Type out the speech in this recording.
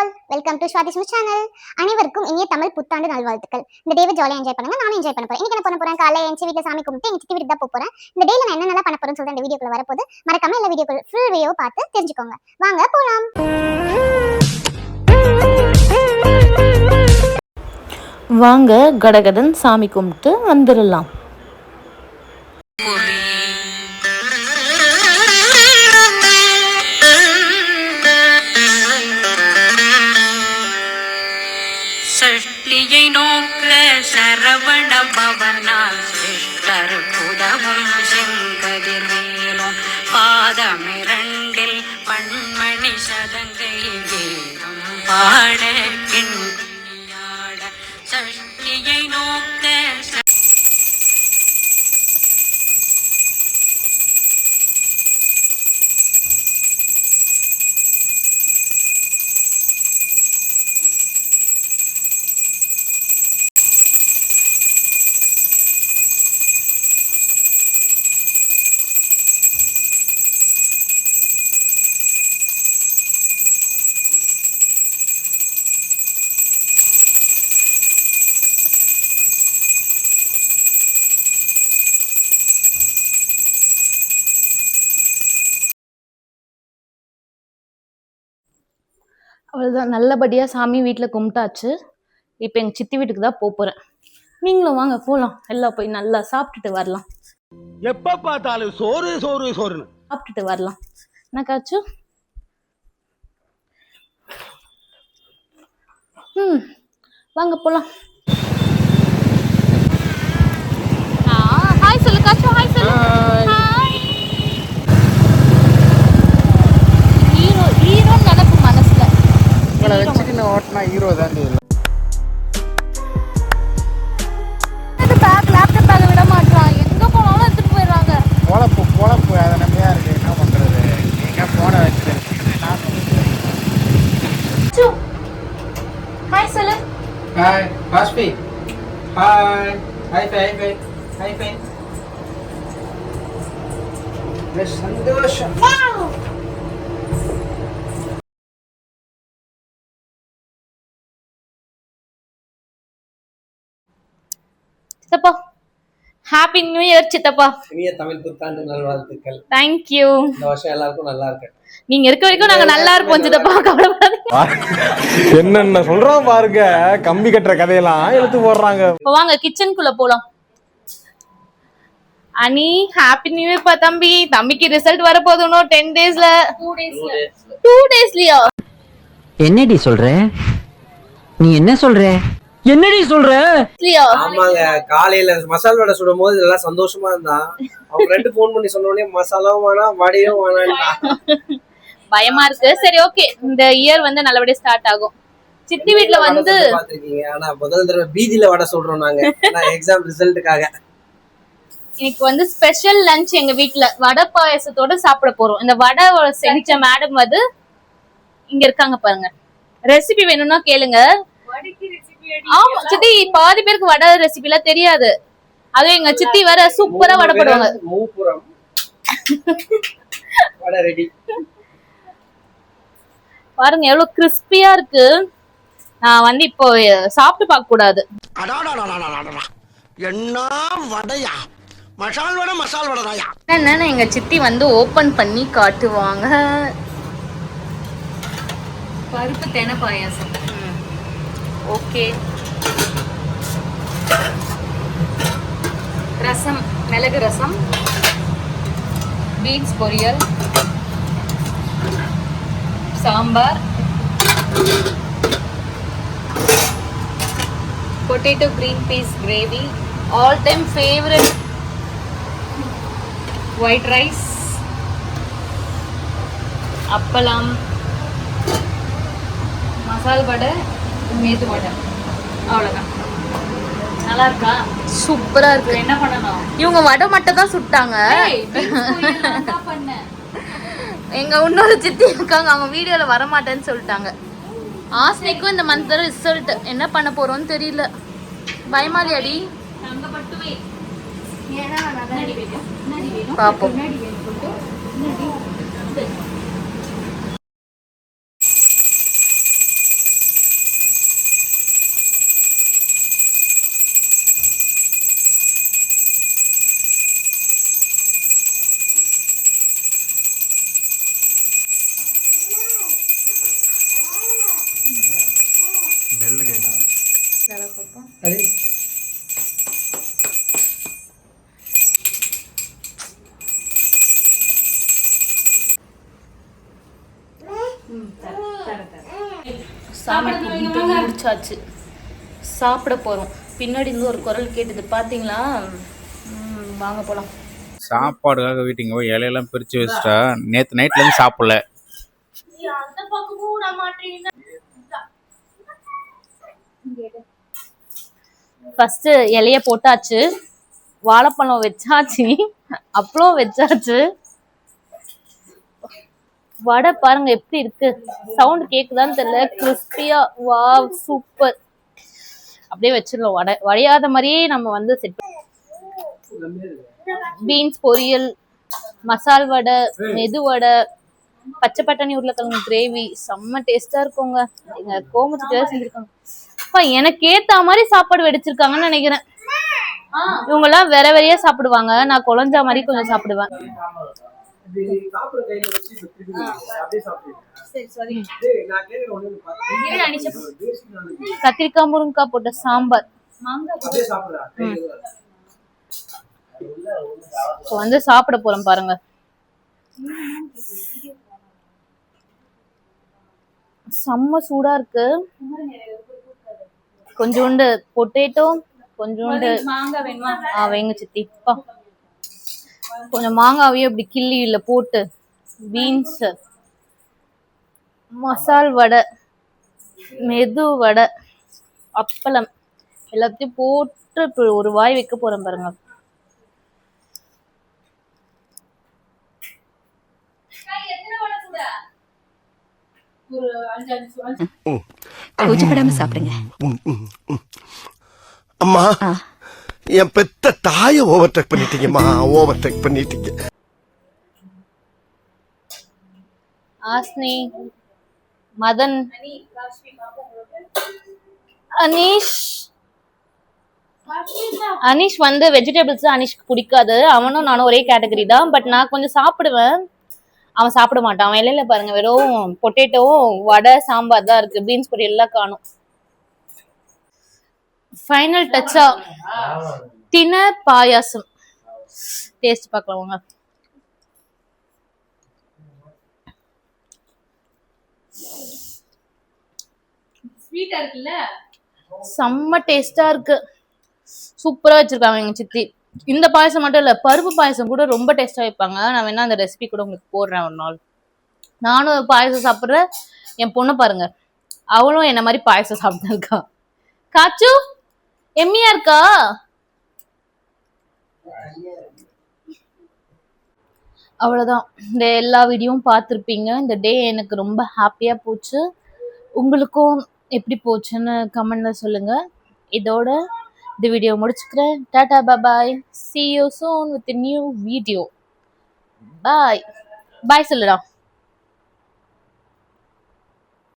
All, welcome to Swathi Smith channel. அனைவருக்கும் இனிய தமிழ் புத்தாண்டு நல்வாழ்த்துக்கள். இந்த டேவை ஜாலியா என்ஜாய் பண்ணுங்க. நானும் என்ஜாய் பண்ண போறேன். இன்னைக்கு என்ன பண்ண போறேன்? காலையில என் வீட்ல சாமி கும்பிட்டு எங்க சித்தி வீட்டுக்கு தான் போறேன். இந்த டேல நான் என்னென்ன பண்ண போறேன்னு சொல்லிட்டு இந்த வீடியோக்குள்ள வரப்போது. மறக்காம எல்லா வீடியோக்குள்ள ஃபுல் வீடியோ பார்த்து தெரிஞ்சுக்கோங்க. வாங்க போலாம். வாங்க கடகடன் சாமி கும்பிட்டு வந்துடலாம். சஷ்டியை நோக்க சரவண பவனால் சிஷ்டர் புதமும் செங்கதிர்வேலும் பாதமிரண்டில் பண்மணி சதங்கை வேதம் பாட கிண்ணியாட சஷ்டியை நோக்க அவ்வளோதான், நல்லபடியாக சாமி வீட்டில் கும்பிட்டாச்சு. இப்போ எங்கள் சித்தி வீட்டுக்கு தான் போகிறேன். நீங்களும் வாங்க போகலாம். எல்லாம் போய் நல்லா சாப்பிட்டுட்டு வரலாம். எப்போ பார்த்தாலும் சோறு சோறு சோறுன்னு சாப்பிட்டுட்டு வரலாம். என்னக்காச்சு? வாங்க போகலாம். ஹாய் சொல்லு காச்சு. ஹாய் சொல்லு. ஹாய். ஹீரோ ஹீரோ நினைப்பு மனசுல வச்சுக்கின்னு ஓட்டினா ஹீரோ தான். பேக் லேப்டாப் பேக் விட மாட்டான். எங்க போனாலும் எடுத்துட்டு போயிடுறாங்க. பொழப்பு அதை நம்பியா இருக்கு. என்ன பண்றது? எங்க போன வச்சுட்டு ஹாய் சொல்லு. ஹாய் வாஸ்பி. ஹாய் ஹாய் ஃபை ஹாய் ஃபை ஹாய் ஃபை. சந்தோஷம். சித்தப்பா, ஹாப்பி நியூ இயர் சித்தப்பா. இனிய தமிழ் புத்தாண்டு நல்வாழ்த்துக்கள். தேங்க்யூ. இந்த வருஷம் எல்லாருக்கும் நல்லா இருக்கு. நீங்க இருக்க வரைக்கும் நாங்க நல்லா இருப்போம் சித்தப்பா, கவலைப்படாதீங்க. என்னென்ன சொல்றான் பாருங்க, கம்பி கட்டுற கதையெல்லாம் எடுத்து போடுறாங்க. இப்போ வாங்க கிச்சனுக்குள்ள போலாம். அனி, ஹாப்பி நியூ இயர் பா தம்பி. தம்பிக்கு ரிசல்ட் வர போகுது இன்னும் 10 டேஸ்ல. 2 டேஸ்லயா? என்னடி சொல்ற? நீ என்ன சொல்ற? என்னடி சொல்ற? ஆமாங்க, காலையில மசால் வடை சுடும் போது எல்லாம் சந்தோஷமா இருந்தான். அவங்க ரெண்டு போன் பண்ணி சொன்ன உடனே மசாலாவும் வேணாம் வடையும் வேணாம். பயமா இருக்கு. சரி ஓகே, இந்த இயர் வந்து நல்லபடியா ஸ்டார்ட் ஆகும். சித்தி வீட்ல வந்து பாத்திருக்கீங்க. ஆனா முதல் தடவை பீதியில வடை சொல்றோம் நாங்க எக்ஸாம் ரிசல்ட்டுக்காக. இன்னைக்கு வந்து ஸ்பெஷல் லஞ்ச் எங்க வீட்ல வடை பாயசத்தோட சாப்பிட போறோம். இந்த வடை செஞ்ச மேடம் வந்து இங்க இருக்காங்க பாருங்க. ரெசிபி வேணும்னா கேளுங்க. ஆமா சித்தி, பாதி பேருக்கு வடை ரெசிபி எல்லாம் தெரியாது. அதுவும் எங்க சித்தி வேற சூப்பரா வடை போடுவாங்க. மூப்புரம் வடை ரெடி. பாருங்க எவ்வளவு கிறிஸ்பியா இருக்கு. நான் வந்து இப்போ சாப்பிட்டு பார்க்க கூடாது. என்ன வடையா? மசால் வடை மசால் வடையா? என்னன்னு எங்க சித்தி வந்து ஓபன் பண்ணி காட்டுவாங்க. பருப்பு தென பாயாசம். ஓகே. ரசம், மிளகு ரசம், பீன்ஸ் பொரியல், sambar, potato green peas gravy, all time favourite, white rice, appalam, மசால் வடை, மேது வடை. அவ்வளோதான். நல்லா இருக்கா? சூப்பரா இருக்கு. என்ன பண்ணணும்? இவங்க வடை மட்டும் தான் சுட்டாங்க. எங்க இன்னொரு சித்தி இருக்காங்க, அவங்க வீடியோல வர மாட்டேன்னு சொல்லிட்டாங்க. ஆஸ்னிக்கும் இந்த மந்த் ரிசல்ட் என்ன பண்ண போறோம்னு தெரியல. பயமாலியாடி பாப்போம். சாமி கும்பிட்டு முடிச்சாச்சு, சாப்பிட போறோம். பின்னாடி இருந்து ஒரு குரல் கேட்டது பாத்தீங்களா? வாங்க போலாம். சாப்பாடுக்காக வீட்டுக்கு போய் இலையெல்லாம் பிரித்து வச்சுட்டா நேற்று நைட்லேருந்து சாப்பிடல. ஃபர்ஸ்ட் இலைய போட்டாச்சு, வாழைப்பழம் வச்சாச்சு, அப்பளம் வச்சாச்சு. வடை பாருங்க எப்படி இருக்கு, சவுண்ட் கேக்குதான்னு தெரியல, கிறிஸ்பியா. Wow super. அப்படியே வச்சிடலாம். வடையாத மாதிரியே நம்ம வந்து செட். பீன்ஸ் பொரியல், மசால் வடை, மெது வடை, பச்சை பட்டாணி உருளைக்கிழங்கு கிரேவி செம்ம டேஸ்டா இருக்குங்க. எங்க கோமத்துக்கு செஞ்சிருக்காங்க. எனக்கு ஏத்த மாதிரி சாப்பாடு வெடிச்சிருக்காங்கன்னு நினைக்கிறேன். இவங்க எல்லாம் வேற வேறையா சாப்பிடுவாங்க, நான் குழஞ்சா மாதிரி கொஞ்சம் சாப்பிடுவேன். கத்திரிக்காய் முருங்கைக்காய் போட்ட சாம்பார். வந்து சாப்பிட போறோம் பாருங்க. செம்ம சூடா இருக்கு. கொஞ்சோண்டு பொட்டேட்டோ, கொஞ்சோண்டு வைங்க சித்தி. கொஞ்சம் மாங்காவையும் இப்படி கிள்ளியில போட்டு, பீன்ஸ், மசால் வடை, மெது வடை, அப்பளம் எல்லாத்தையும் போட்டு ஒரு வாய் வைக்க போறேன் பாருங்க. கூச்சப்படாம சாப்பிடுங்க. அம்மா, என் பெத்த தாய ஓவர்டேக் பண்ணிட்டீங்கம்மா, ஓவர்டேக் பண்ணிட்டீங்க. ஆஸ்னி, மதன், அனீஷ். அனீஷ் வந்து வெஜிடபிள்ஸ் அனீஷ்க்கு பிடிக்காது. அவனும் நானும் ஒரே கேட்டகரி தான். பட் நான் கொஞ்சம் சாப்பிடுவேன், அவன் சாப்பிட மாட்டான். அவன் இலையில பாருங்க வெறும் பொட்டேட்டோவும் வடை சாம்பார் தான் இருக்கு, பீன்ஸ் பொரியல் எல்லாம் காணும். ஃபைனல் டச்சா தின பாயாசம். டேஸ்ட் பார்க்கலாங்க. ஸ்வீட்டா இருக்குல்ல, செம்ம டேஸ்டா இருக்கு. சூப்பரா வச்சிருக்காங்க எங்க சித்தி. இந்த பாயசம் மட்டும் இல்ல, பருப்பு பாயசம் கூட ரொம்ப டேஸ்டா வைப்பாங்க. நான் வேணா அந்த ரெசிபி கூட உங்களுக்கு போடுறேன் ஒரு நாள். நானும் பாயசம் சாப்பிட்றேன். என் பொண்ணு பாருங்க, அவளும் என்ன மாதிரி பாயசம் சாப்பிட்டு இருக்கா. காச்சு எம்மியா இருக்கா. அவ்வளவுதான். இந்த எல்லா வீடியோவும் பார்த்துருப்பீங்க. இந்த டே எனக்கு ரொம்ப ஹாப்பியா போச்சு. உங்களுக்கும் எப்படி போச்சுன்னு கமெண்ட்ல சொல்லுங்க. இதோட இந்த வீடியோ முடிச்சுக்கிறேன். டாடா பாய். See you soon with a new video. Bye. Bye சொல்லுடா.